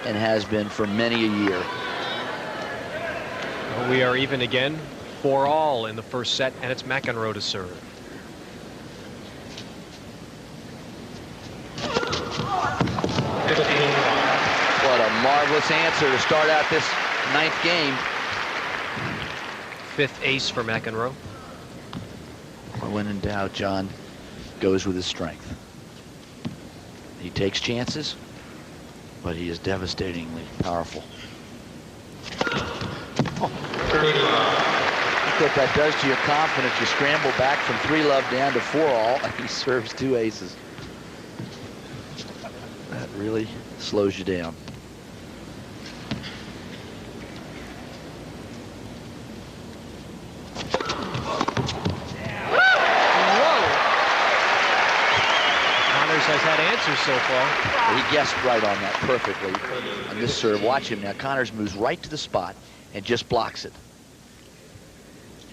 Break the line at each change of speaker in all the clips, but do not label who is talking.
and has been for many a year.
Well, we are even again, 4-all in the first set, and it's McEnroe to serve.
What a marvelous answer to start out this 9th game.
5th ace for McEnroe.
When in doubt, John goes with his strength. He takes chances, but he is devastatingly powerful. Oh. Look what that does to your confidence. You scramble back from 3-love down to 4-all, and he serves 2 aces. That really slows you down.
Has had answers so far.
He guessed right on that perfectly on this serve. Watch him now. Connors moves right to the spot and just blocks it.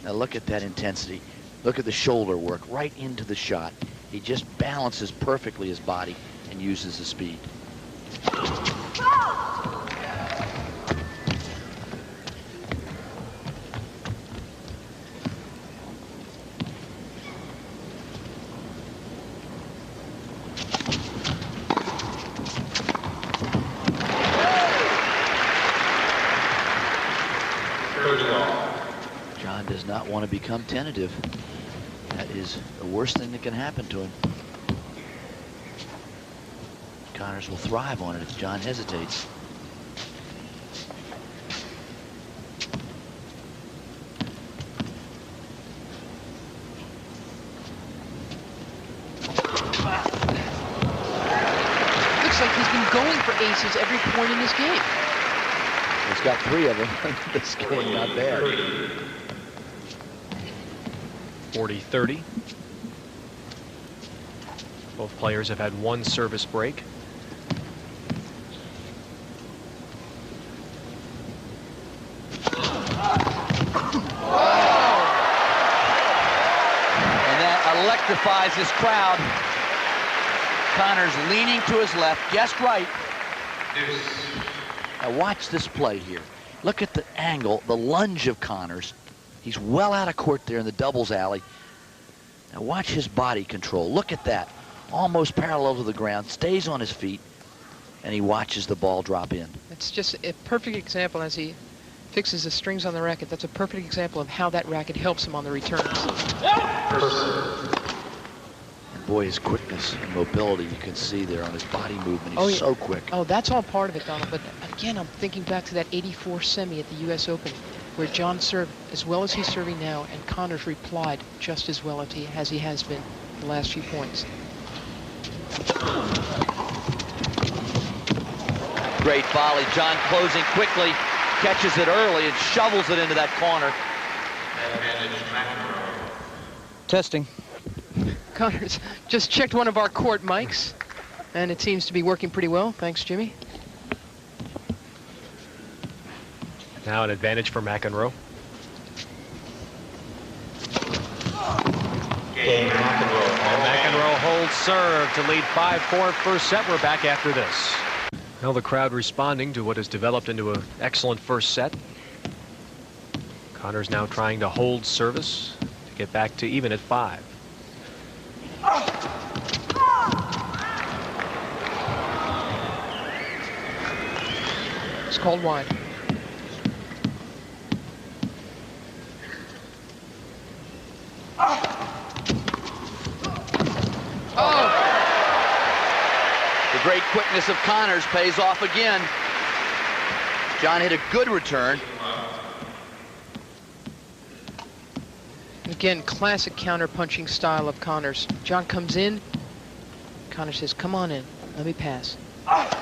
Now look at that intensity. Look at the shoulder work right into the shot. He just balances perfectly his body and uses the speed. John does not want to become tentative. That is the worst thing that can happen to him. Connors will thrive on it if John hesitates.
Looks like he's been going for aces every point in this game.
He's got 3 of them in this game, not bad.
40-30. Both players have had 1 service break.
And that electrifies this crowd. Connors leaning to his left, guessed right. Now watch this play here. Look at the angle, the lunge of Connors. He's well out of court there in the doubles alley. Now watch his body control. Look at that. Almost parallel to the ground, stays on his feet, and he watches the ball drop in.
It's just a perfect example as he fixes the strings on the racket. That's a perfect example of how that racket helps him on the returns.
And boy, his quickness and mobility you can see there on his body movement. He's so quick.
Oh, that's all part of it, Donald. But again, I'm thinking back to that 84 semi at the U.S. Open, where John served as well as he's serving now, and Connors replied just as well as he has been the last few points.
Great volley. John closing quickly, catches it early and shovels it into that corner.
Testing.
Connors just checked one of our court mics, and it seems to be working pretty well. Thanks, Jimmy.
Now an advantage for McEnroe. And McEnroe holds serve to lead 5-4 first set. We're back after this. Now the crowd responding to what has developed into an excellent first set. Connors now trying to hold service to get back to even at 5.
It's called wide.
The great quickness of Connors pays off again. John hit a good return.
Again, classic counter-punching style of Connors. John comes in. Connors says, come on in. Let me pass.
That's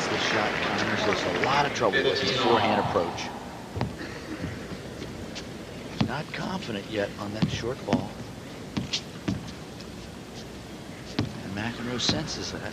the shot Connors has a lot of trouble with his forehand approach. Not confident yet on that short ball. And McEnroe senses that.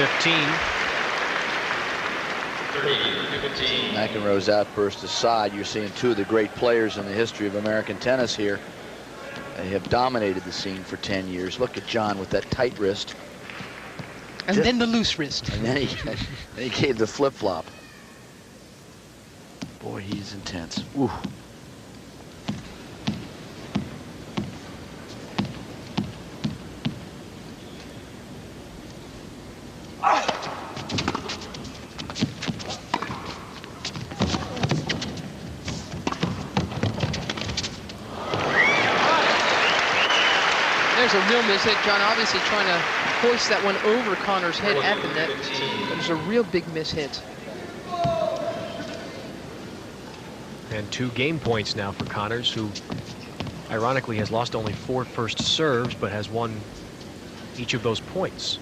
15.
McEnroe's outburst aside, you're seeing two of the great players in the history of American tennis here. They have dominated the scene for 10 years. Look at John with that tight wrist.
And then the loose wrist.
And then he gave the flip-flop. Boy, he's intense. Ooh.
There's a real miss hit. John obviously trying to hoist that one over Connor's head at the net. But there's a real big miss hit.
And 2 game points now for Connors, who ironically has lost only 4 first serves, but has won each of those points.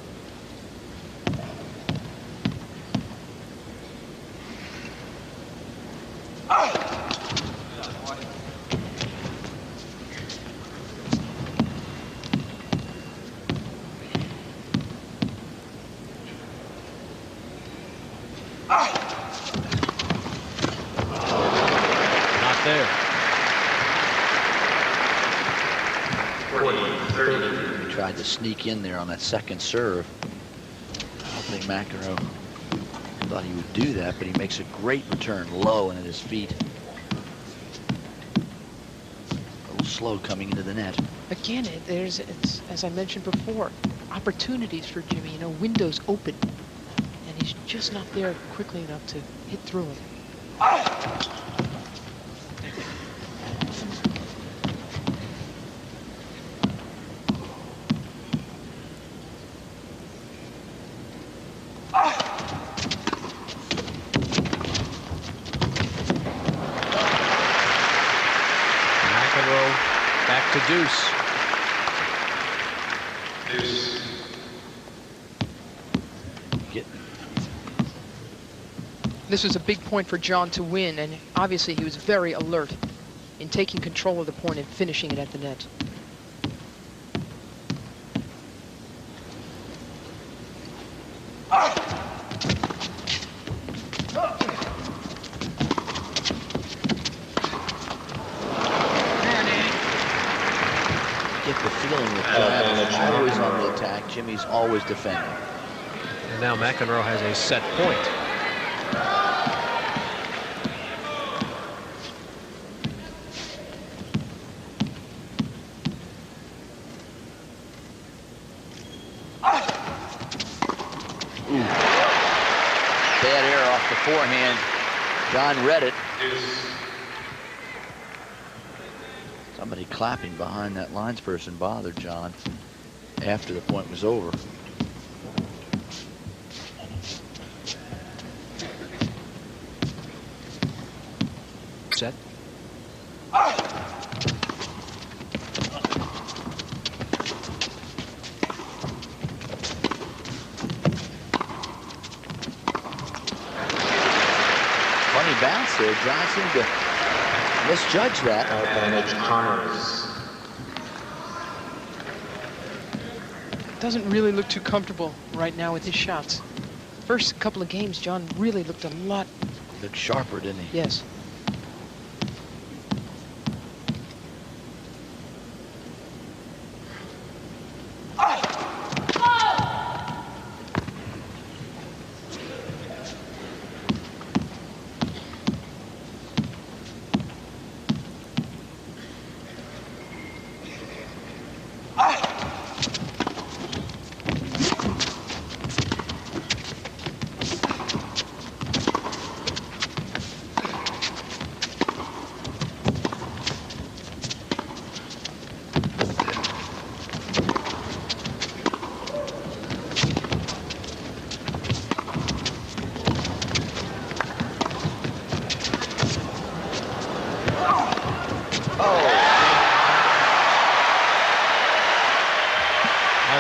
There.
40-30. He tried to sneak in there on that second serve. I don't think McEnroe thought he would do that, but he makes a great return low and at his feet. A little slow coming into the net.
Again, it's as I mentioned before, opportunities for Jimmy. You know, windows open, and he's just not there quickly enough to hit through them.
Back to deuce.
This was a big point for John to win, and obviously he was very alert in taking control of the point and finishing it at the net.
Get the feeling that John is always on the attack. Jimmy's always defending.
And now McEnroe has a set point.
Ooh. Bad error off the forehand. John read it. Somebody clapping behind that linesperson bothered John after the point was over.
Set.
Funny bounce there. John seemed to misjudge that.
Doesn't really look too comfortable right now with his shots. First couple of games, John really looked a lot.
Looked sharper, didn't he?
Yes.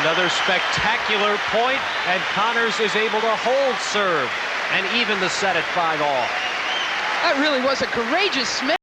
Another spectacular point, and Connors is able to hold serve and even the set at 5-all.
That really was a courageous smash.